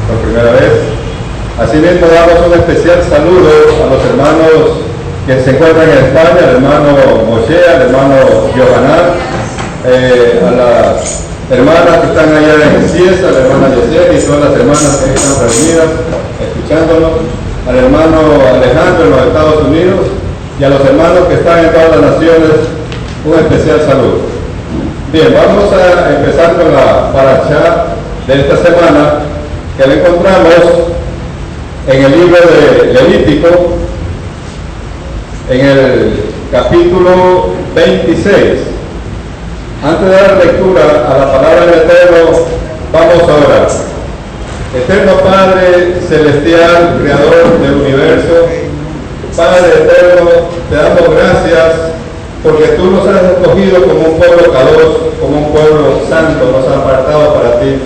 por primera vez. Asimismo damos un especial saludo a los hermanos que se encuentran en España, al hermano Moshe, al hermano Yohanan, a las hermanas que están allá en Ciesa, a la hermana Yesenia y todas las hermanas que están reunidas escuchándonos, al hermano Alejandro en los Estados Unidos y a los hermanos que están en todas las naciones, un especial saludo. Bien, vamos a empezar con la parashá de esta semana, que la encontramos en el libro de Levítico, en el capítulo 26. Antes de dar lectura a la palabra del Eterno, vamos a orar. Eterno Padre Celestial, Creador del Universo, Padre Eterno, te damos gracias porque tú nos has escogido como un pueblo kadosh, como un pueblo santo, nos has apartado para ti.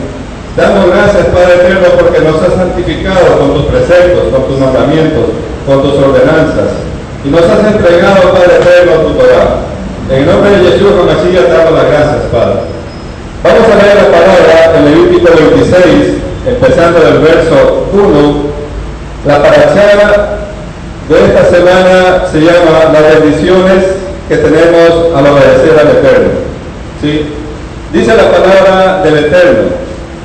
Damos gracias, Padre Eterno, porque nos has santificado con tus preceptos, con tus mandamientos, con tus ordenanzas. Y nos has entregado, Padre Eterno, tu Torah. En el nombre de Yeshua HaMashiach te damos las gracias, Padre. Vamos a leer la palabra en Levítico 26, empezando del verso 1. La parashá de esta semana se llama las bendiciones que tenemos al obedecer al Eterno. ¿Sí? Dice la palabra del Eterno: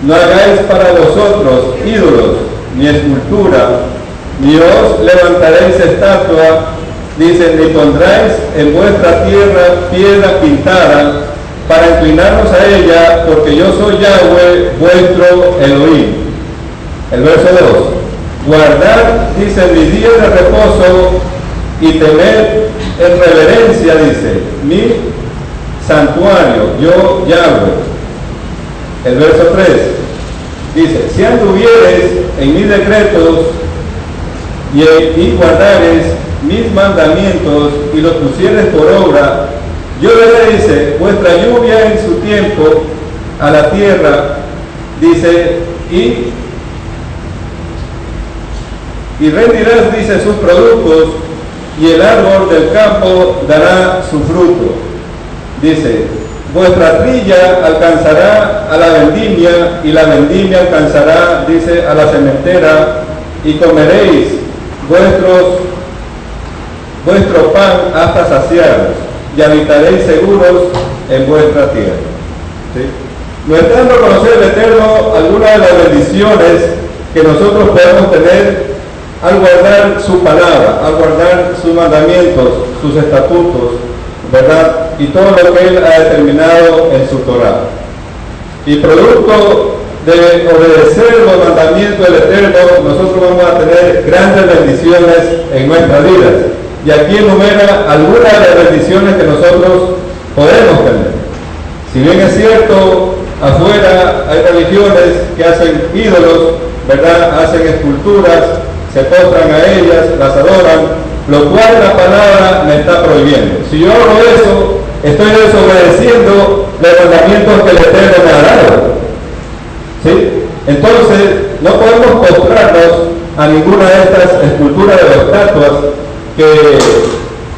no hagáis para vosotros ídolos, ni escultura, ni os levantaréis estatua, dice, ni pondráis en vuestra tierra piedra pintada, para inclinarnos a ella, porque yo soy Yahweh, vuestro Elohim. El verso 2. Guardad, dice, mis días de reposo, y temed en reverencia, dice, mi santuario, yo Yahweh. El verso 3 dice: si anduvieres en mis decretos y guardares mis mandamientos y los pusieres por obra, yo le dice vuestra lluvia en su tiempo a la tierra, dice, y rendirás, dice, sus productos, y el árbol del campo dará su fruto. Dice: vuestra trilla alcanzará a la vendimia, y la vendimia alcanzará, dice, a la sementera, y comeréis vuestro pan hasta saciaros, y habitaréis seguros en vuestra tierra. ¿Sí? Nos está dando a conocer el Eterno algunas de las bendiciones que nosotros podemos tener al guardar su palabra, al guardar sus mandamientos, sus estatutos, ¿verdad? Y todo lo que Él ha determinado en su Torah. Y producto de obedecer los mandamientos del Eterno, nosotros vamos a tener grandes bendiciones en nuestras vidas. Y aquí enumera algunas de las bendiciones que nosotros podemos tener. Si bien es cierto, afuera hay religiones que hacen ídolos, ¿verdad? Hacen esculturas, se postran a ellas, las adoran, lo cual la palabra me está prohibiendo. Si yo hago eso, estoy desobedeciendo los mandamientos que el Eterno me ha dado. ¿Sí? Entonces, no podemos postrarnos a ninguna de estas esculturas de los estatuas, que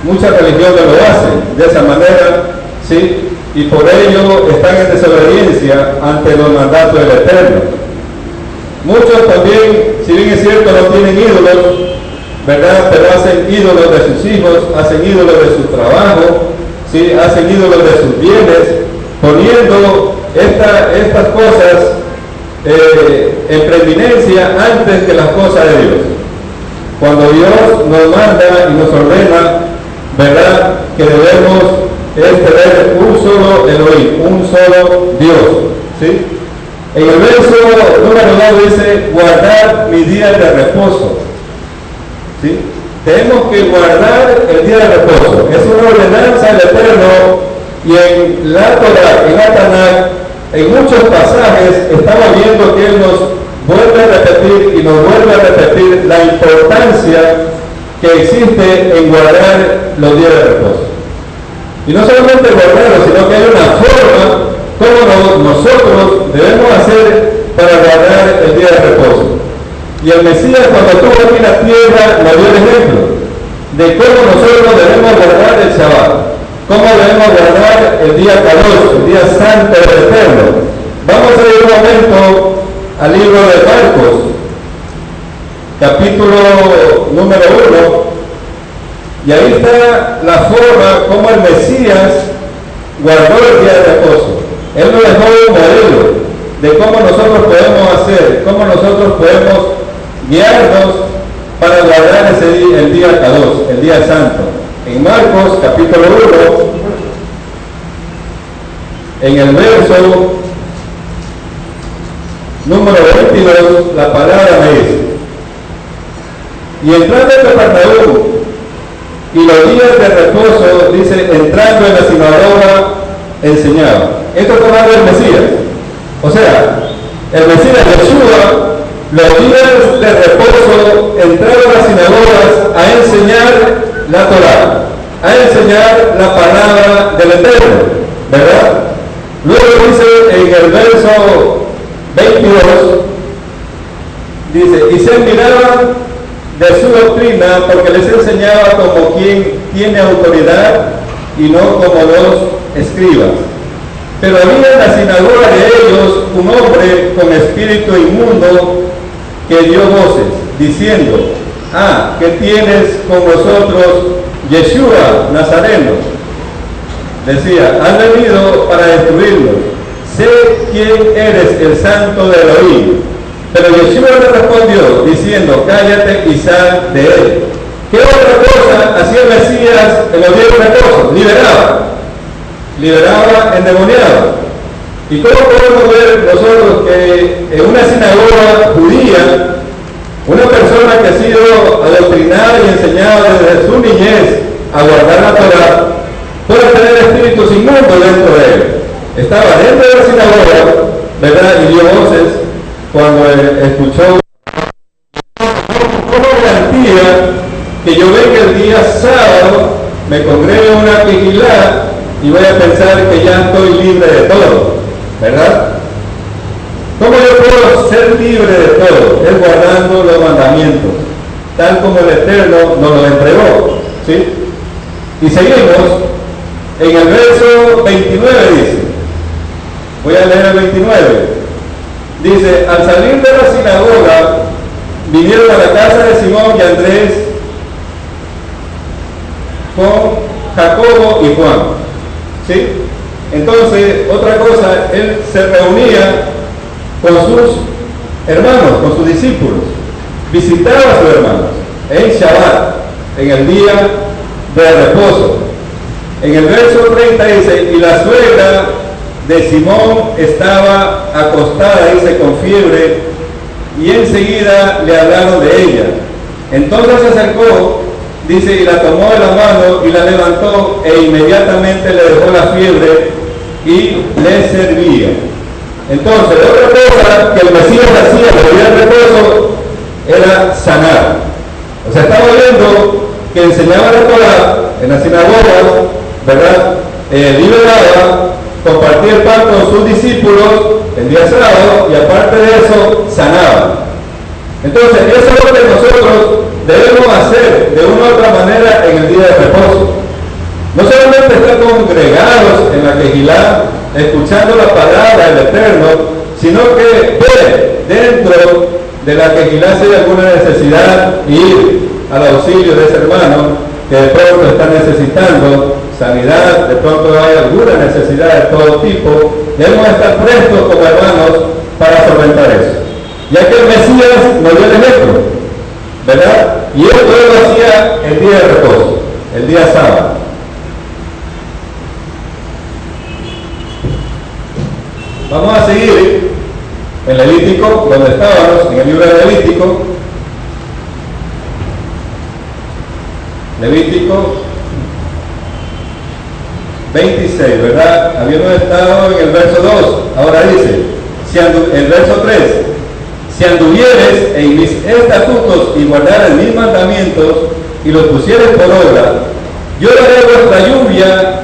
muchas religiones lo hacen de esa manera, ¿sí? Y por ello están en desobediencia ante los mandatos del Eterno. Muchos también, si bien es cierto, no tienen ídolos, ¿verdad? Pero hacen ídolos de sus hijos, hacen ídolos de su trabajo, ¿sí? Hacen ídolos de sus bienes, poniendo estas cosas en preeminencia antes que las cosas de Dios. Cuando Dios nos manda y nos ordena, ¿verdad?, que debemos tener un solo Elohim, un solo Dios, ¿sí? En el verso número 2 dice: guardar mis días de reposo. ¿Sí? Tenemos que guardar el día de reposo. Es una ordenanza del Eterno, y en la Torah, en la Tanakh, en muchos pasajes estamos viendo que Él nos vuelve a repetir y nos vuelve a repetir la importancia que existe en guardar los días de reposo. Y no solamente guardarlos, sino que hay una forma como nosotros debemos hacer para guardar el día de reposo. Y el Mesías, cuando estuvo aquí en la tierra, nos dio el ejemplo de cómo nosotros debemos guardar el Shabbat, cómo debemos guardar el día Kadosh, el día santo del Eterno. Vamos a ir un momento al libro de Marcos, capítulo número 1, y ahí está la forma como el Mesías guardó el día de reposo. Él nos dejó un modelo de cómo nosotros podemos hacer, cómo nosotros podemos guiarnos para guardar ese día, el día Kadosh, el día santo. En Marcos capítulo 1, en el verso número 22, la palabra me dice: y entrando en Capernaum, y los días de reposo, dice, entrando en la sinagoga, enseñaba. Esto está hablando del Mesías. O sea, el Mesías Yeshua, los días de reposo, entraba a las sinagogas a enseñar la Torá, a enseñar la palabra del Eterno, ¿verdad? Luego dice en el verso 22, dice, y se admiraban de su doctrina porque les enseñaba como quien tiene autoridad y no como los escribas. Pero había en la sinagoga de ellos un hombre con espíritu inmundo que dio voces, diciendo, ¿qué tienes con nosotros, Yeshua, Nazareno? Decía, has venido para destruirnos. Sé quién eres, el santo de Elohim. Pero Yeshua le respondió, diciendo, cállate y sal de él. ¿Qué otra cosa hacía el Mesías en los días de reposo? Liberaba endemoniado. ¿Y cómo podemos ver nosotros que en una sinagoga judía, una persona que ha sido adoctrinada y enseñada desde su niñez a guardar la Torá, puede tener espíritus inmundos dentro de él? Estaba dentro de la sinagoga, ¿verdad? Y dio voces cuando escuchó. ¿Cómo garantía que yo venga el día sábado, me congrego en una vigilá y voy a pensar que ya estoy libre de todo? ¿Verdad? ¿Cómo yo puedo ser libre de todo? Es guardando los mandamientos, tal como el Eterno nos lo entregó, ¿sí? Y seguimos en el verso 29, dice, voy a leer el 29, dice, al salir de la sinagoga, vinieron a la casa de Simón y Andrés con Jacobo y Juan, ¿sí? Entonces, otra cosa, él se reunía con sus hermanos, con sus discípulos, visitaba a sus hermanos en Shabbat, en el día de reposo. En el verso 30 dice, y la suegra de Simón estaba acostada, dice, con fiebre, y enseguida le hablaron de ella. Entonces se acercó, dice, y la tomó de la mano y la levantó, e inmediatamente le dejó la fiebre y le servía. Entonces, otra cosa que el Mesías hacía en el día de reposo era sanar. O sea, estamos viendo que enseñaba la Torá en la sinagoga, ¿verdad? Liberaba, compartía el pan con sus discípulos el día sábado, y aparte de eso, sanaba. Entonces, eso es lo que nosotros debemos hacer de una u otra manera en el día de reposo. No solamente estar congregados en la Kehilá, escuchando la palabra del Eterno, sino que ver dentro de la Kehilá si hay alguna necesidad, ir al auxilio de ese hermano que de pronto está necesitando sanidad, de pronto hay alguna necesidad de todo tipo. Debemos estar prestos como hermanos para solventar eso, ya que el Mesías nos dio el ejemplo, ¿verdad? Y esto él lo hacía el día de reposo, el día sábado. Vamos a seguir en Levítico, donde estábamos, en el libro de Levítico. Levítico 26, ¿verdad? Habíamos estado en el verso 2, ahora dice, el verso 3, si anduvieres en mis estatutos y guardares mis mandamientos y los pusieres por obra, yo daré vuestra lluvia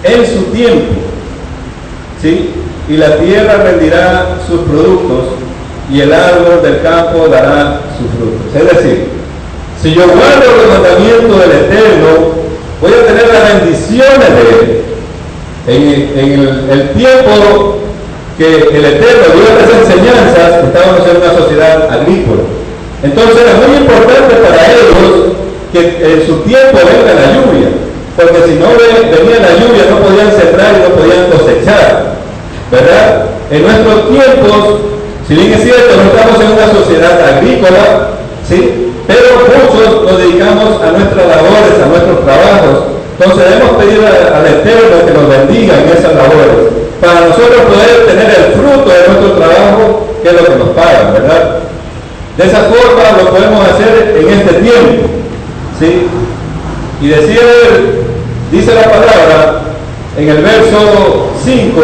en su tiempo, ¿sí? Y la tierra rendirá sus productos y el árbol del campo dará sus frutos. Es decir, si yo guardo los mandamientos del Eterno, voy a tener las bendiciones de Él. En el tiempo que el Eterno dio estas enseñanzas, estábamos en una sociedad agrícola. Entonces era muy importante para ellos que en su tiempo venga la lluvia, porque si no venía la lluvia no podían sembrar y no podían cosechar, ¿verdad? En nuestros tiempos, si bien es cierto, no estamos en una sociedad agrícola, ¿sí? Pero muchos nos dedicamos a nuestras labores, a nuestros trabajos. Entonces debemos pedir al Eterno que nos bendiga en esas labores, para nosotros poder tener el fruto de nuestro trabajo, que es lo que nos pagan, ¿verdad? De esa forma lo podemos hacer en este tiempo, ¿sí? Y dice la palabra en el verso 5,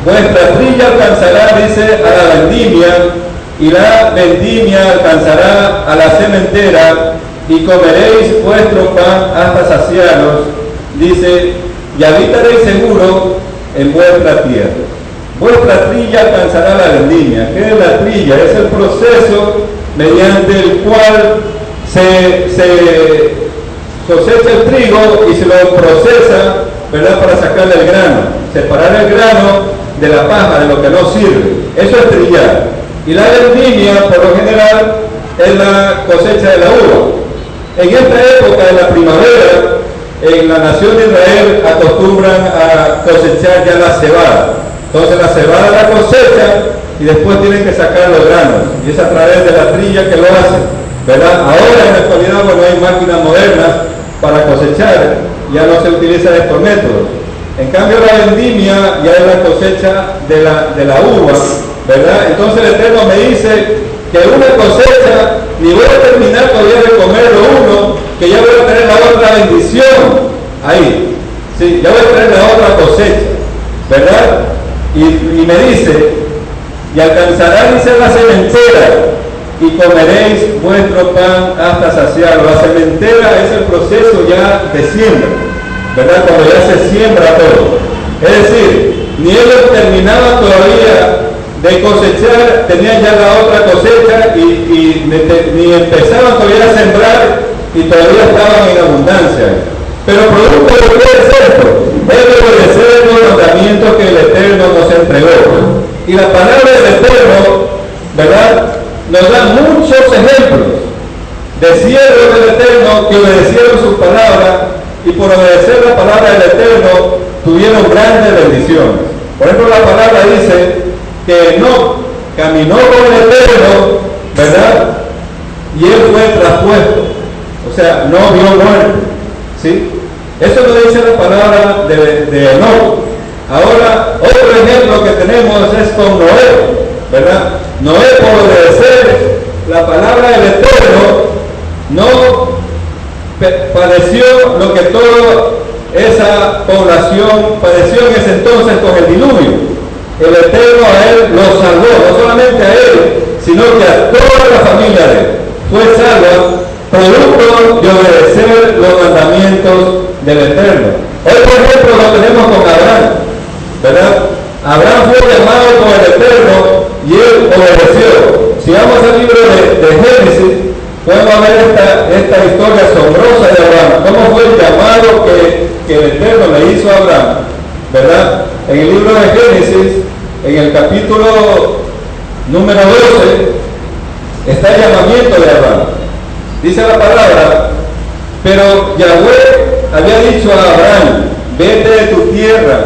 vuestra trilla alcanzará, dice, a la vendimia, y la vendimia alcanzará a la sementera, y comeréis vuestro pan hasta saciaros, dice, y habitaréis seguro en vuestra tierra. Vuestra trilla alcanzará la vendimia. ¿Qué es la trilla? Es el proceso mediante el cual se cosecha el trigo y se lo procesa, ¿verdad?, para sacarle el grano, separar el grano de la paja, de lo que no sirve. Eso es trillar. Y la vendimia, por lo general, es la cosecha de la uva. En esta época de la primavera, en la nación de Israel acostumbran a cosechar ya la cebada. Entonces la cebada la cosechan y después tienen que sacar los granos. Y es a través de la trilla que lo hacen, ¿verdad? Ahora en la actualidad, bueno, hay máquinas modernas para cosechar, ya no se utilizan estos métodos. En cambio la vendimia ya es la cosecha de la uva, ¿verdad? Entonces el Eterno me dice que una cosecha, ni voy a terminar todavía de comer lo uno, que ya voy a tener la otra bendición ahí, sí, ya voy a tener la otra cosecha, ¿verdad? Y me dice, y alcanzará, dice, la sementera, y comeréis vuestro pan hasta saciarlo. La sementera es el proceso ya de siembra, ¿verdad? Cuando ya se siembra todo. Es decir, ni ellos terminaban todavía de cosechar, tenían ya la otra cosecha y ni empezaban todavía a sembrar y todavía estaban en abundancia. Pero producto de lo que es esto, es obedecer los mandamientos que el Eterno nos entregó. Y la palabra del Eterno, ¿verdad?, nos da muchos ejemplos de siervos del Eterno que obedecieron su palabra y por obedecer la palabra del Eterno tuvieron grandes bendiciones. Por ejemplo, la palabra dice que Enoc caminó con el Eterno, ¿verdad?, y él fue traspuesto, o sea, no vio muerte, ¿sí? Eso lo dice la palabra de Enoc. Ahora, otro ejemplo que tenemos es con Noé, ¿verdad? Noé, por obedecer la palabra del Eterno, no padeció lo que toda esa población padeció en ese entonces con el diluvio. El Eterno a él lo salvó, no solamente a él, sino que a toda la familia de él fue salva, producto de obedecer los mandamientos del Eterno. Hoy, por ejemplo, lo tenemos con Abraham, ¿verdad? Abraham fue llamado por el Eterno y él obedeció. Si vamos al libro de Génesis, podemos ver esta historia asombrosa de Abraham. ¿Cómo fue el llamado que el Eterno le hizo a Abraham? ¿Verdad? En el libro de Génesis, en el capítulo número 12, está el llamamiento de Abraham. Dice la palabra, pero Yahweh había dicho a Abraham, vete de tu tierra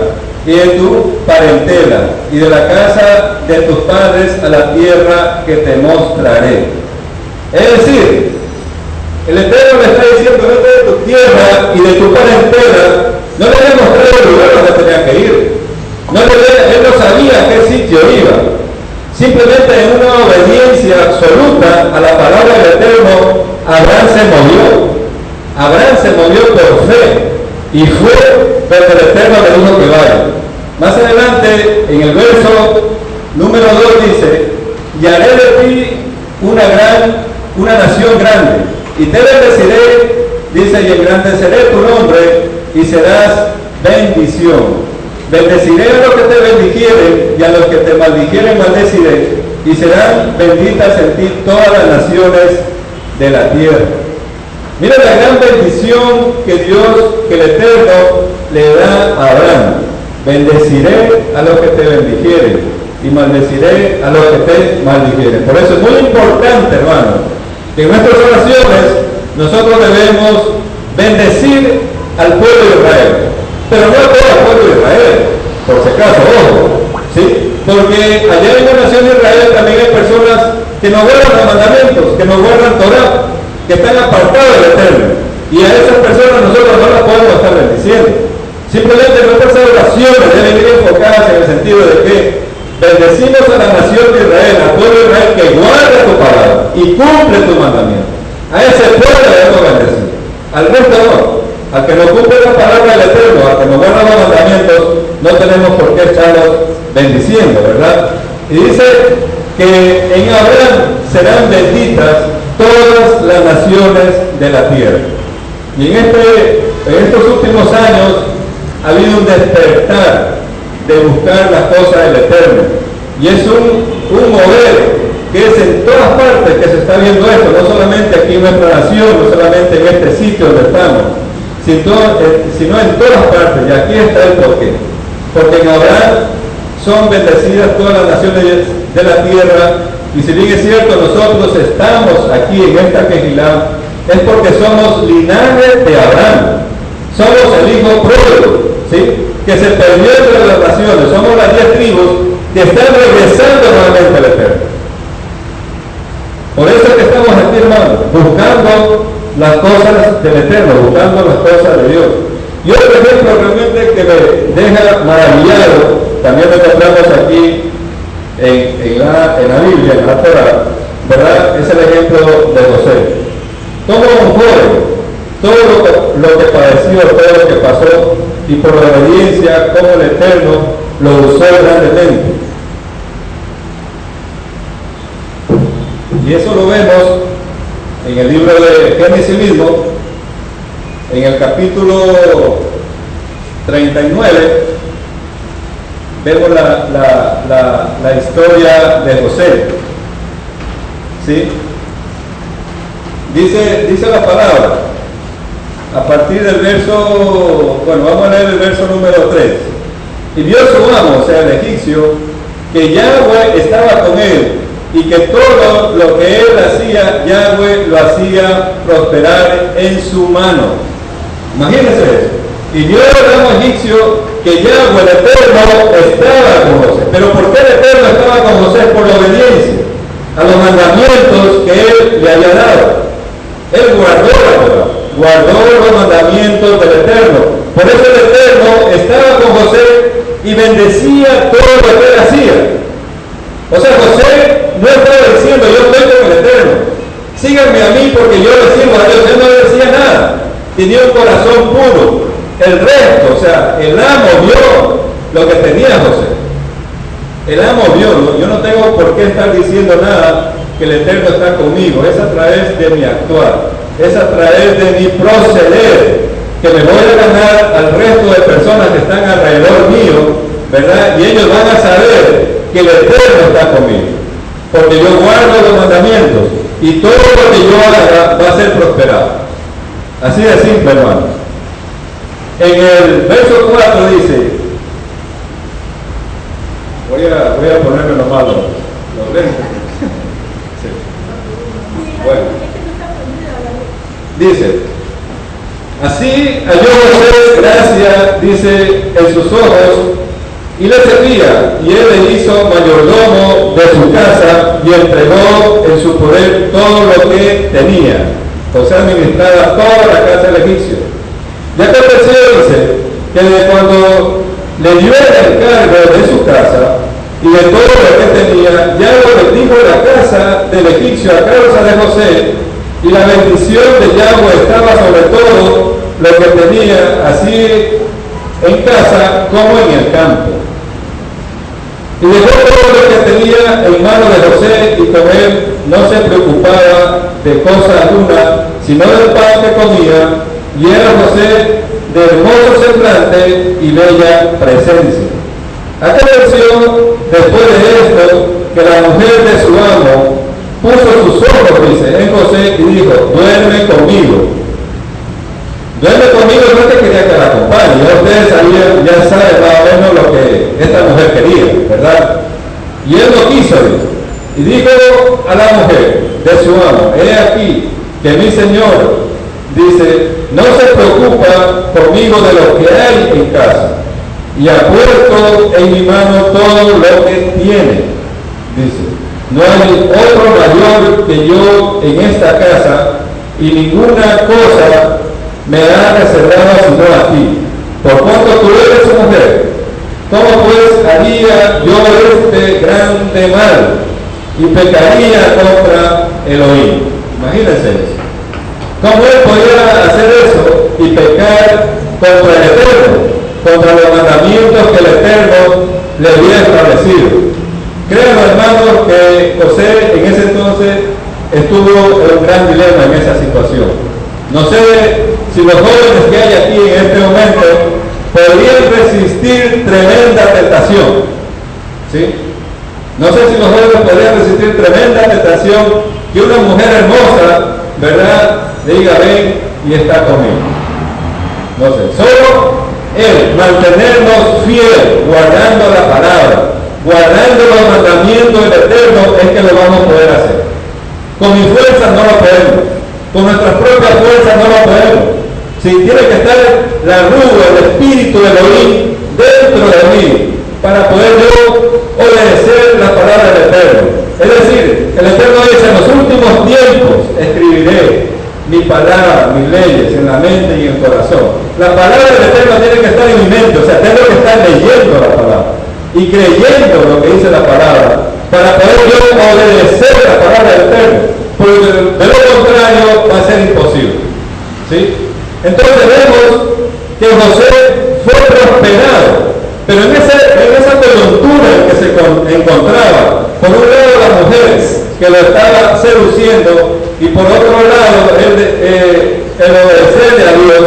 y de tu parentela y de la casa de tus padres a la tierra que te mostraré. Es decir, el Eterno le está diciendo, vete de tu tierra y de tu parentela. No le había mostrado el lugar donde tenía que ir. Él no sabía a qué sitio iba. Simplemente en una obediencia absoluta a la palabra del Eterno, Abraham se movió. Abraham se movió por fe y fue donde el Eterno le dijo que vaya. Más adelante, en el verso número 2 dice, y haré de ti una nación grande, y te bendeciré, dice, y engrandeceré tu nombre, y serás bendición. Bendeciré a los que te bendijeren, y a los que te maldijeren maldeciré, y serán benditas en ti todas las naciones de la tierra. Mira la gran bendición que el Eterno le da a Abraham. Bendeciré a los que te bendijeren, y maldeciré a los que te maldijeren. Por eso es muy importante, hermano, que en nuestras oraciones nosotros debemos bendecir al pueblo de Israel, pero no a todo el pueblo de Israel, por si acaso, ojo, ¿sí? Porque allá en la nación de Israel también hay personas que no guardan los mandamientos, que no guardan Torah, que están apartados del Eterno, y a esas personas nosotros no las podemos estar bendiciendo. Simplemente nuestras oraciones deben ir enfocadas en el sentido de que bendecimos a la nación de Israel, al pueblo de Israel que guarda tu palabra y cumple tu mandamiento. A ese pueblo debemos bendecir, al resto no. Al que no cumple la palabra del Eterno, al que no guarda los mandamientos, no tenemos por qué estarlos bendiciendo, ¿verdad? Y dice que en Abraham serán benditas todas las naciones de la tierra. Y en estos últimos años ha habido un despertar de buscar las cosas del Eterno. Y es un mover que es en todas partes que se está viendo esto, no solamente aquí en nuestra nación, no solamente en este sitio donde estamos, sino en todas partes. Y aquí está el porqué. Porque en Abraham son bendecidas todas las naciones de la tierra, y si bien es cierto, nosotros estamos aquí en esta Quejilá, es porque somos linaje de Abraham, somos el hijo pródigo, ¿sí? Que se perdió entre las naciones, somos las 10 tribus que están regresando nuevamente al Eterno. Por eso es que estamos aquí, hermanos, buscando las cosas del Eterno, buscando las cosas de Dios. Y otro ejemplo realmente que me deja maravillado, también lo encontramos aquí en la Biblia, en la Torah, ¿verdad? Es el ejemplo de José. Como un joven, todo lo que padeció, todo lo que pasó, y por la obediencia, como el Eterno lo usó grandemente. Y eso lo vemos en el libro de Génesis mismo, en el capítulo 39, vemos la historia de José. ¿Sí? Dice la palabra, a partir del verso, bueno, vamos a leer el verso número 3. Y vio su amo, o sea, el egipcio, que Yahweh estaba con él, y que todo lo que él hacía, Yahweh lo hacía prosperar en su mano. Imagínense eso. Y vio el amo egipcio que Yahweh, el Eterno, estaba con José. Pero ¿por qué el Eterno estaba con José? Por la obediencia a los mandamientos que él le había dado. Él guardó la Torah, guardó los mandamientos del Eterno. Por eso el Eterno estaba con José y bendecía todo lo que él hacía. O sea, José no estaba diciendo, yo estoy con el Eterno, síganme a mí porque yo le sirvo a Dios. Él no le decía nada, tenía un corazón puro. El resto, o sea, el amo vio lo que tenía José. El amo vio, yo no tengo por qué estar diciendo nada, que el Eterno está conmigo. Es a través de mi actuar, es a través de mi proceder, que me voy a ganar al resto de personas que están alrededor mío, ¿verdad? Y ellos van a saber que el Eterno está conmigo, porque yo guardo los mandamientos, y todo lo que yo haga va a ser prosperado. Así de simple, hermano. En el verso 4 dice, voy a ponerme lo malo, los lentes. Sí. Bueno, dice, así halló José gracia, dice, en sus ojos, y le servía, y él le hizo mayordomo de su casa, y entregó en su poder todo lo que tenía. José administraba toda la casa del egipcio. Ya que dice que de cuando le dio el encargo de su casa y de todo lo que tenía, ya lo bendijo la casa del egipcio a causa de José, y la bendición de Yahweh estaba sobre todo lo que tenía, así en casa como en el campo. Y dejó todo lo que tenía en manos de José, y con él no se preocupaba de cosa alguna, sino del pan que comía, y era José de hermoso semblante y bella presencia. Aconteció después de esto que la mujer de su amo puso sus ojos, dice, en José y dijo, duerme conmigo. Duerme conmigo, no te quería que la acompañe. Ya ustedes sabían, ya saben más o menos lo que esta mujer quería, ¿verdad? Y él no quiso, dice. Y dijo a la mujer de su amo: he aquí que mi señor, dice, no se preocupa conmigo de lo que hay en casa, y ha puesto en mi mano todo lo que tiene. Dice: no hay otro mayor que yo en esta casa, y ninguna cosa me ha reservado sino a ti, por cuanto tú eres su mujer. ¿Cómo pues haría yo este grande mal y pecaría contra Elohim? Imagínense eso. ¿Cómo él podía hacer eso y pecar contra el Eterno, contra los mandamientos que el Eterno le había establecido? Creo, hermanos, que José en ese entonces estuvo en un gran dilema en esa situación. No sé si los jóvenes que hay aquí en este momento podrían resistir tremenda tentación, ¿sí? No sé si los jóvenes podrían resistir tremenda tentación que una mujer hermosa, ¿verdad?, le diga: ven y está conmigo. No sé, solo el mantenernos fieles, guardando la palabra, guardando los mandamientos del Eterno, es que lo vamos a poder hacer. Con mi fuerza no lo podemos, con nuestras propias fuerzas no lo podemos. Si tiene que estar la ruda, el espíritu de Elohim dentro de mí para poder yo obedecer la palabra del Eterno. Es decir, el Eterno dice: en los últimos tiempos escribiré mi palabra, mis leyes en la mente y en el corazón. La palabra del Eterno tiene que estar en mi mente, o sea, tengo que estar leyendo la palabra y creyendo lo que dice la palabra para poder yo obedecer la palabra del Eterno, porque de lo contrario va a ser imposible, ¿sí? Entonces vemos que José fue prosperado, pero en esa coyuntura en que se encontraba, por un lado las mujeres que lo estaban seduciendo, y por otro lado el obedecerle a Dios,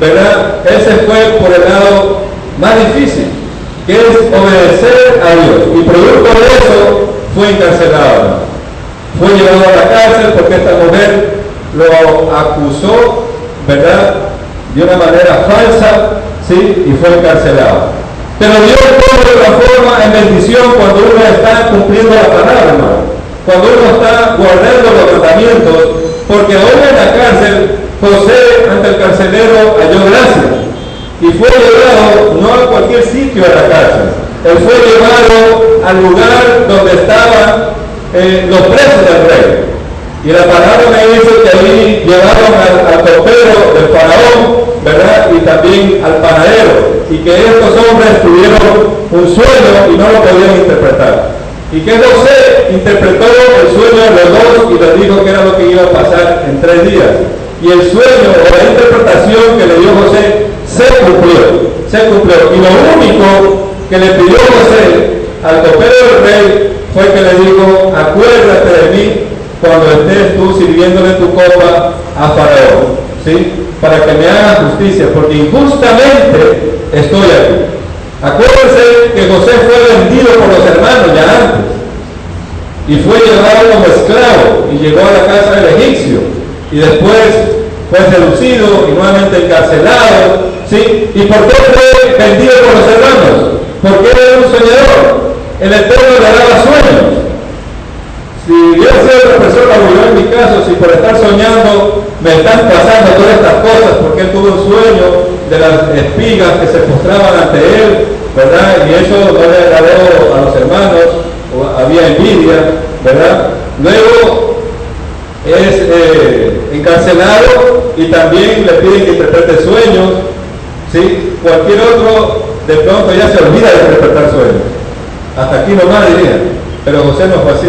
¿verdad? Él se fue por el lado más difícil, que es obedecer a Dios, y producto de eso fue encarcelado. Fue llevado a la cárcel porque esta mujer lo acusó, ¿verdad?, de una manera falsa, ¿sí?, y fue encarcelado. Pero Dios todo lo transforma en bendición cuando uno está cumpliendo la palabra, hermano. Cuando uno está guardando los mandamientos, porque aún en la cárcel, José ante el carcelero halló gracia, y fue llevado no a cualquier sitio de la cárcel, él fue llevado al lugar donde estaban los presos del rey. Y la palabra me dice que ahí llevaron al copero del faraón, ¿verdad?, y también al panadero, y que estos hombres tuvieron un sueño y no lo podían interpretar. Y que José interpretó el sueño de los dos y les dijo que era lo que iba a pasar en 3 días. Y el sueño o la interpretación que le dio José se cumplió. Y lo único que le pidió José al copero del rey fue que le dijo: acuérdate de mí cuando estés tú sirviéndole tu copa a Faraón, ¿sí?, para que me haga justicia, porque injustamente estoy aquí. Acuérdense que José fue vendido por los hermanos ya antes, y fue llevado como esclavo, y llegó a la casa del egipcio, y después fue seducido y nuevamente encarcelado, ¿sí? ¿Y por qué fue vendido por los hermanos? Porque era un soñador. El Eterno le daba sueños. Si hubiera sido otra persona, o yo en mi caso, si por estar soñando me están pasando todas estas cosas, porque él tuvo un sueño de las espigas que se postraban ante él, ¿verdad? Y eso no le agradó a los hermanos, o había envidia, ¿verdad? Luego es encarcelado y también le piden que interprete sueños, ¿sí? Cualquier otro de pronto ya se olvida de interpretar sueños. Hasta aquí nomás diría, pero José no fue así.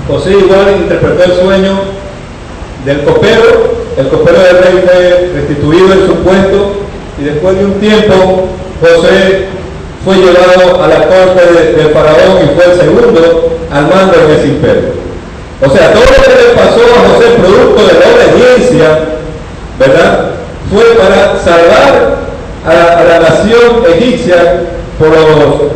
José igual interpretó el sueño del copero. El copero del rey fue restituido en su puesto, y después de un tiempo José fue llevado a la corte del faraón y fue el segundo al mando en ese imperio. O sea, todo lo que le pasó a José producto de la obediencia, ¿verdad?, fue para salvar a la nación egipcia por los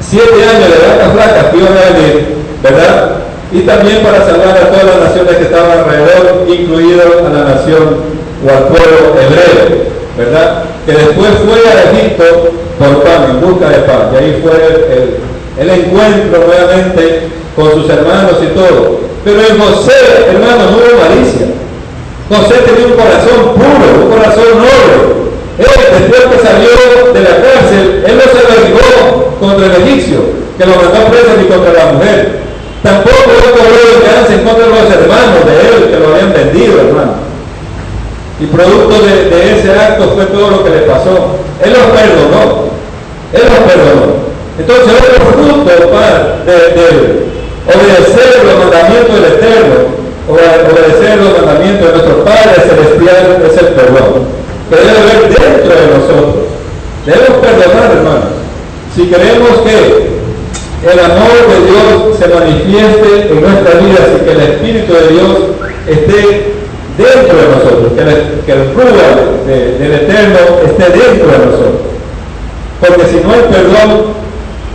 7 años de vacas flacas que iban a venir, ¿verdad?, y también para salvar a todas las naciones que estaban alrededor, incluido a la nación o al pueblo hebreo, ¿verdad?, que después fue a Egipto por pan. en busca de paz. Y ahí fue el encuentro nuevamente con sus hermanos y todo. Pero en José, hermanos, no hubo malicia. José tenía un corazón puro, un corazón noble. Él, después que salió de la cárcel, él no se derribó contra el egipcio, que lo mandó preso, ni contra la mujer. Tampoco él cobró venganza en contra de los hermanos de él, que lo habían vendido, hermano. Y producto de ese acto fue todo lo que le pasó. Él los perdonó. Él los perdonó. Entonces, otro fruto de obedecer los mandamientos del Eterno, obedecer los mandamientos de nuestro Padre Celestial, es el perdón, que debe haber dentro de nosotros. Debemos perdonar, hermanos. Si queremos que el amor de Dios se manifieste en nuestras vidas y que el Espíritu de Dios esté dentro de nosotros, que el fruto del Eterno esté dentro de nosotros. Porque si no hay perdón,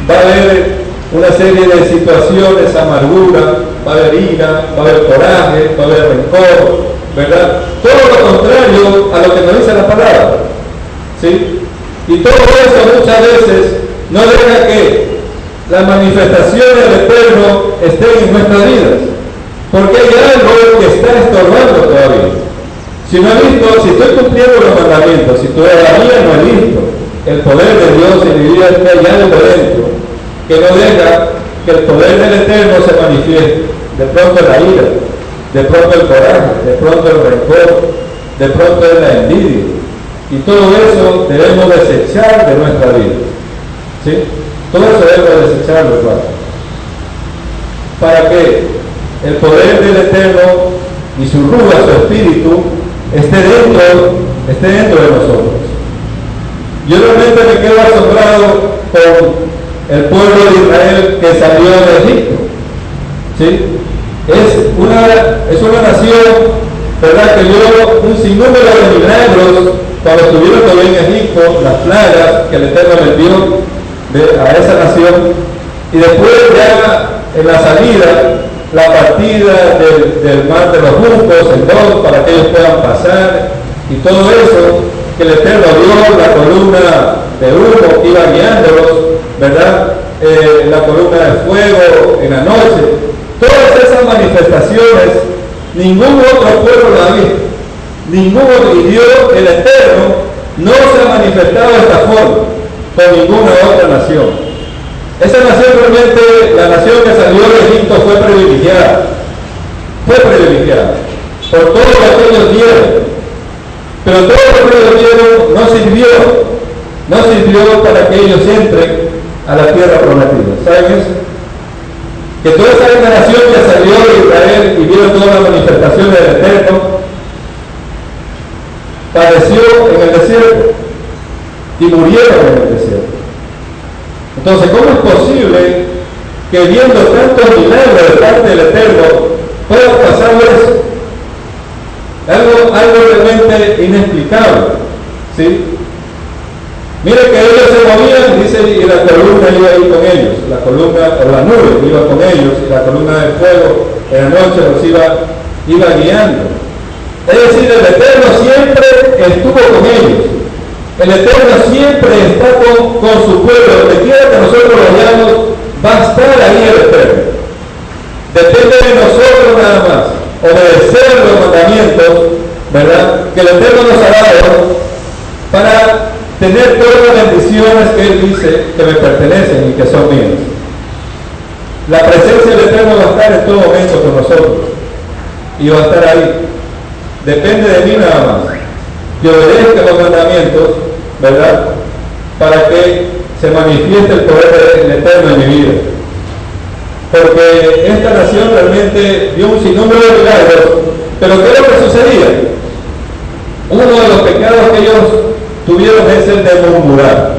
va a haber una serie de situaciones, amargura, va a haber ira, va a haber coraje, va a haber rencor, ¿verdad? Todo lo contrario a lo que nos dice la palabra, ¿sí? Y todo eso muchas veces no deja que las manifestaciones del Eterno estén en nuestras vidas, porque hay algo que está estorbando todavía. Si no he visto, si estoy cumpliendo los mandamientos, si todavía no he visto el poder de Dios en mi vida, está hay algo dentro que no deja que el poder del Eterno se manifieste. De pronto la ira, de pronto el coraje, de pronto el rencor, de pronto la envidia. Y todo eso debemos desechar de nuestra vida, ¿sí? Todo eso debemos desecharlo, hermano, para que el poder del Eterno y su ruga, su espíritu, esté dentro de nosotros. Yo realmente me quedo asombrado con el pueblo de Israel que salió de Egipto, ¿sí? Es una nación, ¿verdad?, que dio un sinnúmero de milagros cuando estuvieron todavía en Egipto, las plagas que el Eterno les dio a esa nación, y después ya en la salida, la partida del mar de los juncos en dos para que ellos puedan pasar, y todo eso que el Eterno dio, la columna de humo que iba guiándolos, ¿verdad? La columna de fuego en la noche. Todas esas manifestaciones, ningún otro pueblo la ha visto. Ninguno, y Dios, el Eterno, no se ha manifestado de esta forma con ninguna otra nación. Esa nación realmente, la nación que salió de Egipto, fue privilegiada. Fue privilegiada por todo lo que ellos dieron. Pero todo lo que ellos dieron no sirvió para que ellos entren a la tierra prometida. ¿Saben eso? Que toda esa generación que salió de Israel y vieron todas las manifestaciones del Eterno, padeció en el desierto y murieron en el desierto. Entonces, ¿cómo es posible que viendo tantos milagros de parte del Eterno pueda pasar eso? Algo realmente inexplicable, ¿sí? Mire que ellos se movían, dice, y la columna iba ahí con ellos, la columna o la nube iba con ellos, y la columna de fuego en la noche los iba guiando. Es decir, el Eterno siempre estuvo con ellos. El Eterno siempre está con su pueblo. Donde quiera que nosotros lo veamos, va a estar ahí el Eterno. Depende de nosotros nada más obedecer los mandamientos, ¿verdad?, que el Eterno nos ha dado para tener todas las bendiciones que Él dice que me pertenecen y que son mías. La presencia del Eterno va a estar en todo momento con nosotros y va a estar ahí. Depende de mí nada más que obedezca los mandamientos, ¿verdad?, para que se manifieste el poder del Eterno en mi vida. Porque esta nación realmente dio un sinnúmero de milagros, pero ¿qué es lo que sucedía? Uno de los pecados que ellos tuvieron es el de murmurar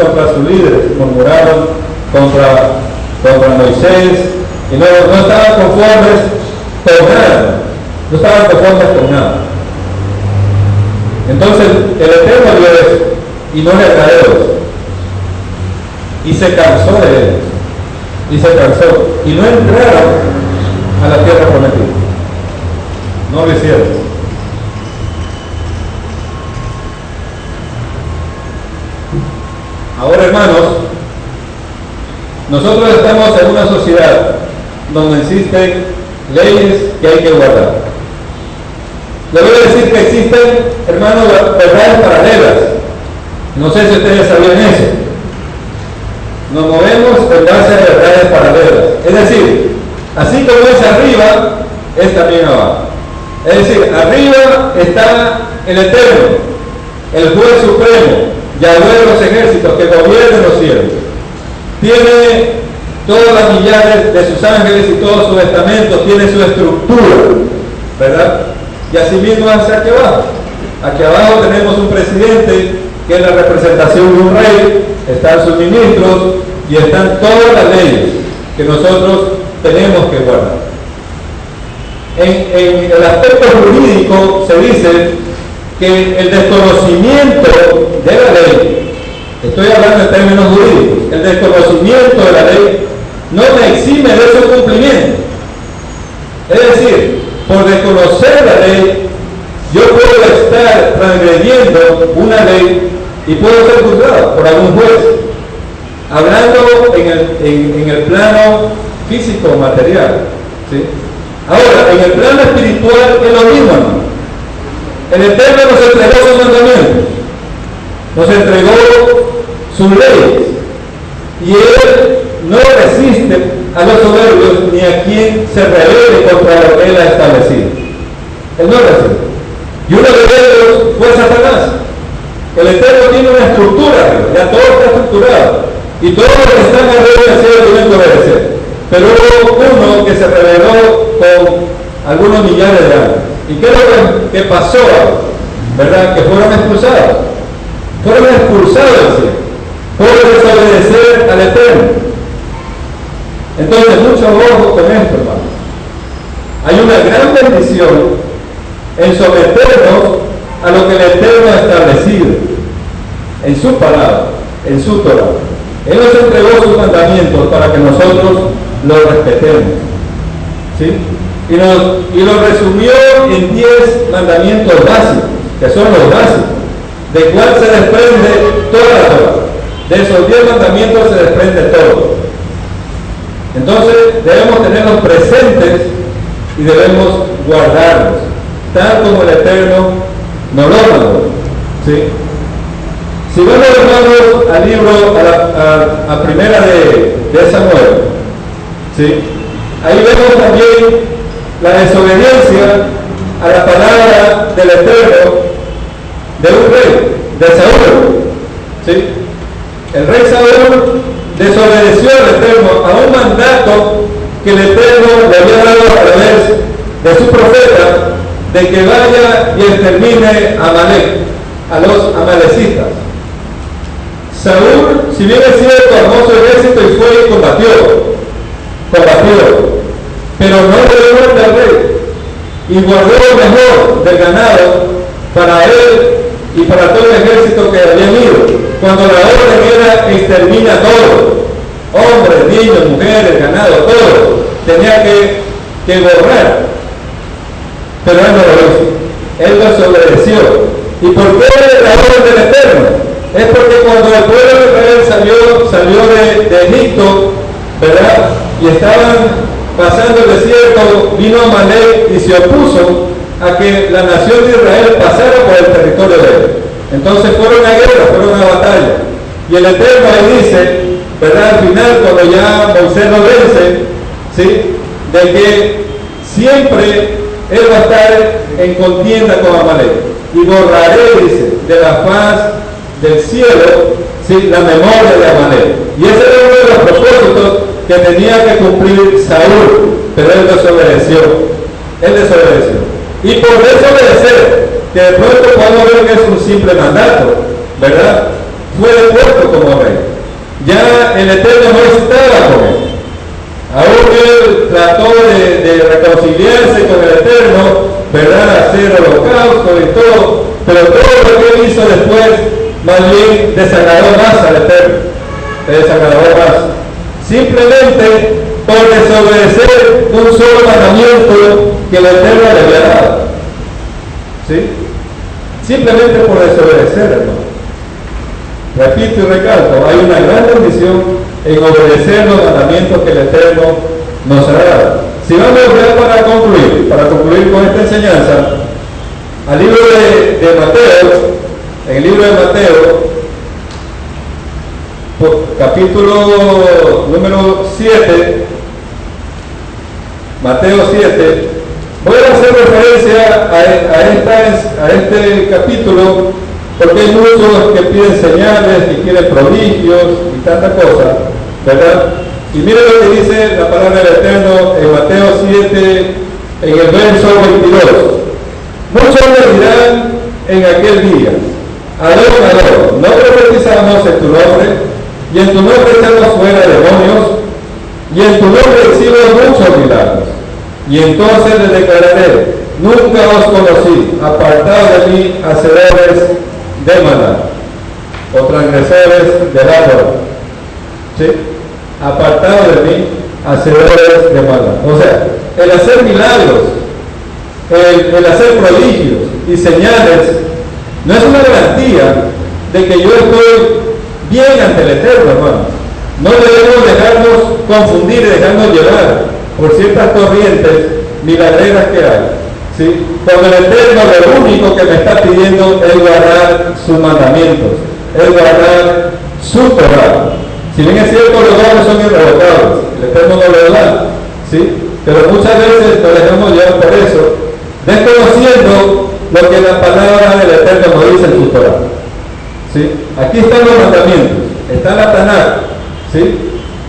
contra sus líderes, murmuraron contra Moisés, y no estaban conformes con nada, no estaban conformes con nada. Entonces el Eterno vio eso y no le agradó eso, y se cansó de ellos, y no entraron a la tierra prometida, no lo hicieron. Ahora, hermanos, nosotros estamos en una sociedad donde existen leyes que hay que guardar. Le voy a decir que existen, hermanos, verdades paralelas. No sé si ustedes sabían eso. Nos movemos en base a verdades paralelas. Es decir, así como es arriba, es también abajo. Es decir, arriba está el Eterno, el Juez Supremo, Yahweh de los ejércitos, que gobierna los cielos. Tiene todas las millares de sus ángeles y todos sus estamentos, tiene su estructura, ¿verdad? Y así mismo hacia aquí abajo. Aquí abajo tenemos un presidente que es la representación de un rey, están sus ministros y están todas las leyes que nosotros tenemos que guardar. En el aspecto jurídico se dice que el desconocimiento de la ley, estoy hablando en términos jurídicos, el desconocimiento de la ley no me exime de su cumplimiento. Es decir, por desconocer la ley, yo puedo estar transgrediendo una ley y puedo ser juzgado por algún juez. Hablando en el plano físico, material, ¿sí? Ahora, en el plano espiritual es lo mismo, hermano. El Eterno nos entregó sus mandamientos, nos entregó sus leyes, y Él no resiste a los soberbios ni a quien se rebele contra lo que Él ha establecido. Él no resiste. Y uno de ellos fue Satanás. El Eterno tiene una estructura, ya todo está estructurado, y todos los que están alrededor del cielo tienen que obedecer. Pero hubo uno que se rebeló con algunos millares de años. ¿Y qué es lo que pasó? ¿Verdad? Que fueron expulsados. Fueron expulsados del cielo por desobedecer al Eterno. Entonces, mucho ojo con esto, hermano. Hay una gran bendición en someternos a lo que el Eterno ha establecido en su palabra, en su Torah. Él nos entregó sus mandamientos para que nosotros los respetemos, ¿sí? Y lo resumió en 10 mandamientos básicos, que son los básicos, de cuál se desprende toda la Torah. De esos 10 mandamientos se desprende todo. Entonces debemos tenerlos presentes y debemos guardarlos, tal como el Eterno nos lo mandó, ¿sí? Si vamos, hermanos, al libro, a primera de Samuel, ¿sí? Ahí vemos también la desobediencia a la palabra del Eterno de un rey, de Saúl, ¿sí? El rey Saúl desobedeció al Eterno a un mandato que el Eterno le había dado a través de su profeta, de que vaya y extermine a Amalek, a los amalecitas. Saúl, si bien es cierto, armó su ejército y fue y combatió, pero no le dio vuelta al rey y guardó lo mejor del ganado para él y para todo el ejército que habían ido. Cuando la orden era extermina todo, hombres, niños, mujeres, ganado, todo, tenía que borrar, pero él no lo hizo, él desobedeció. ¿Y por qué la orden del Eterno? Es porque cuando el pueblo de Israel salió de Egipto, ¿verdad? Y estaban pasando el desierto, vino Amalek y se opuso a que la nación de Israel pasara por el territorio de él. Entonces fueron a guerra, fueron a batalla. Y el Eterno ahí dice, ¿verdad? Al final, cuando ya Moisés lo vence, ¿sí? De que siempre él va a estar en contienda con Amalek. Y borraré, dice, de la faz del cielo, ¿sí? La memoria de Amalek. Y ese era uno de los propósitos que tenía que cumplir Saúl, pero él desobedeció. Y por desobedecer, que de pronto podemos ver que es un simple mandato, ¿verdad? Fue depuesto como rey. Ya el Eterno no estaba con él. Aún él trató de reconciliarse con el Eterno, ¿verdad? Hacer holocausto y todo, pero todo lo que él hizo después, más bien desagradó más al Eterno. Desagradó más. Simplemente por desobedecer un solo mandamiento que el Eterno le había dado. ¿Sí? Simplemente por desobedecer, hermano. Repito y recalco, hay una gran bendición en obedecer los mandamientos que el Eterno nos ha dado. Si vamos ya para concluir con esta enseñanza, al libro de Mateo, en el libro de Mateo, capítulo número 7, Mateo 7, voy a hacer referencia a este capítulo porque hay muchos que piden señales, que quieren prodigios y tanta cosa, ¿verdad? Y mire lo que dice la palabra del Eterno en Mateo 7, en el verso 22. Muchos le dirán en aquel día: Adón, Adón, no profetizamos en tu nombre, y en tu nombre echamos fuera demonios, y en tu nombre hicimos muchos milagros. Y entonces les declararé: nunca os conocí, apartados de mí, hacedores de maldad, o transgresores de la ley. ¿Sí? Apartados de mí, hacedores de maldad. O sea, el hacer milagros, el hacer prodigios y señales, no es una garantía de que yo estoy bien ante el Eterno, hermano. No debemos dejarnos confundir y dejarnos llevar por ciertas corrientes milagreras que hay. ¿Sí? Cuando el Eterno lo único que me está pidiendo es guardar sus mandamientos, es guardar su Torah. Si bien es cierto, los dones son irrevocables, el Eterno no lo da, ¿sí? Pero muchas veces nos dejamos llevar por eso, desconociendo lo que la palabra del Eterno nos dice en su Torah. ¿Sí? Aquí están los mandamientos, está la Tanakh, ¿sí?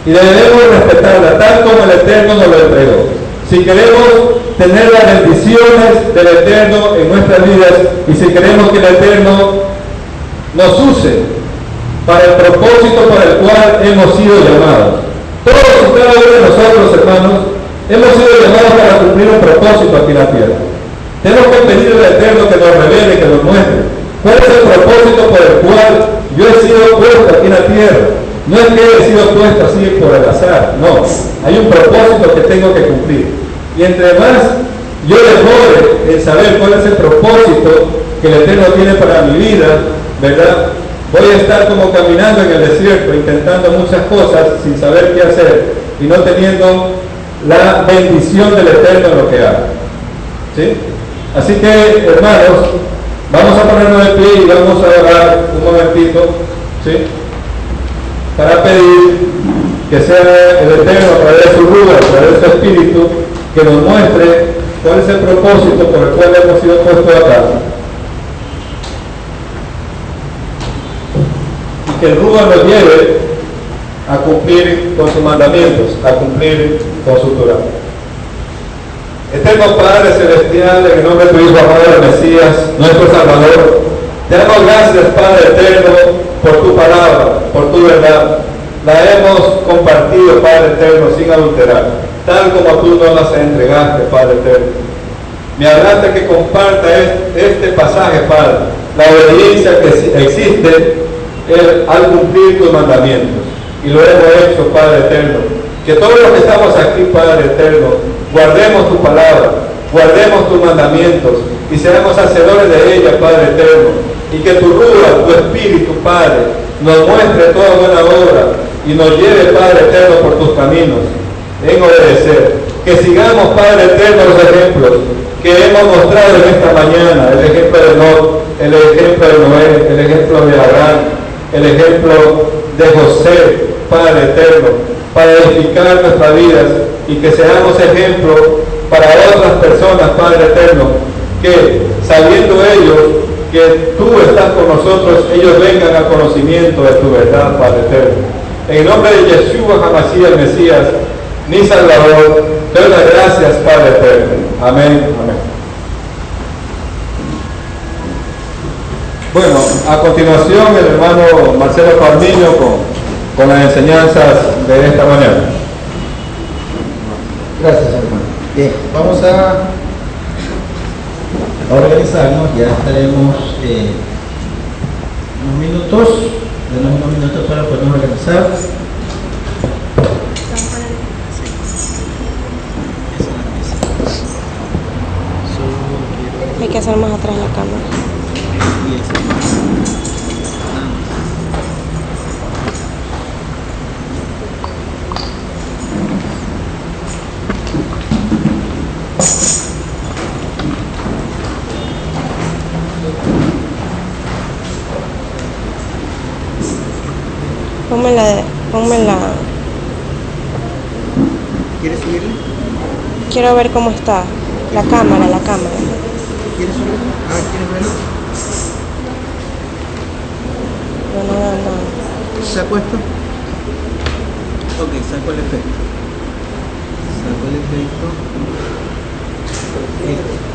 Y debemos respetarla tal como el Eterno nos lo entregó. Si queremos tener las bendiciones del Eterno en nuestras vidas y si queremos que el Eterno nos use para el propósito para el cual hemos sido llamados. Todos y cada uno de nosotros, hermanos, hemos sido llamados para cumplir un propósito aquí en la tierra. Tenemos que pedir al Eterno que nos revele, que nos muestre cuál es el propósito por el cual yo he sido puesto aquí en la tierra. No es que he sido puesto así por el azar, no. Hay un propósito que tengo que cumplir. Y entre más yo demore en saber cuál es el propósito que el Eterno tiene para mi vida, ¿verdad? Voy a estar como caminando en el desierto, intentando muchas cosas sin saber qué hacer y no teniendo la bendición del Eterno en lo que hago. ¿Sí? Así que, hermanos, vamos a ponernos de pie y vamos a orar un momentito, ¿sí? Para pedir que sea el Eterno a través de su ruda, a través de su Espíritu, que nos muestre cuál es el propósito por el cual hemos sido puestos acá. Que el Ruach nos lleve a cumplir con sus mandamientos, a cumplir con su Torah. Eterno Padre Celestial, en el nombre de tu Hijo amado, el Mesías, nuestro Salvador, te damos gracias, Padre Eterno, por tu palabra, por tu verdad. La hemos compartido, Padre Eterno, sin adulterar, tal como tú nos las entregaste, Padre Eterno. Me hablaste que comparta este pasaje, Padre, la obediencia que existe al cumplir tus mandamientos, y lo hemos hecho, Padre Eterno. Que todos los que estamos aquí, Padre Eterno, guardemos tu palabra, guardemos tus mandamientos y seamos hacedores de ella, Padre Eterno, y que tu Ruach, tu Espíritu, Padre, nos muestre toda buena obra y nos lleve, Padre Eterno, por tus caminos en obedecer. Que sigamos, Padre Eterno, los ejemplos que hemos mostrado en esta mañana, el ejemplo de Lot, el ejemplo de Noé, el ejemplo de Abraham, el ejemplo de José, Padre Eterno, para edificar nuestras vidas y que seamos ejemplo para otras personas, Padre Eterno, que sabiendo ellos que tú estás con nosotros, ellos vengan al conocimiento de tu verdad, Padre Eterno. En el nombre de Yeshua HaMashiach, el Mesías, mi Salvador, te doy las gracias, Padre Eterno. Amén, amén. Bueno, a continuación el hermano Marcelo Palmiño con las enseñanzas de esta mañana. Gracias, hermano. Bien, vamos a organizarnos, ya estaremos unos minutos, denos unos minutos para podernos organizar. Hay que hacer más atrás la cámara. Pónmela. ¿Quieres subirle? Quiero ver cómo está. La cámara. ¿Quieres subirle? Ah, ¿quieres verlo? No. ¿Se ha puesto? Ok, saco el efecto. Listo.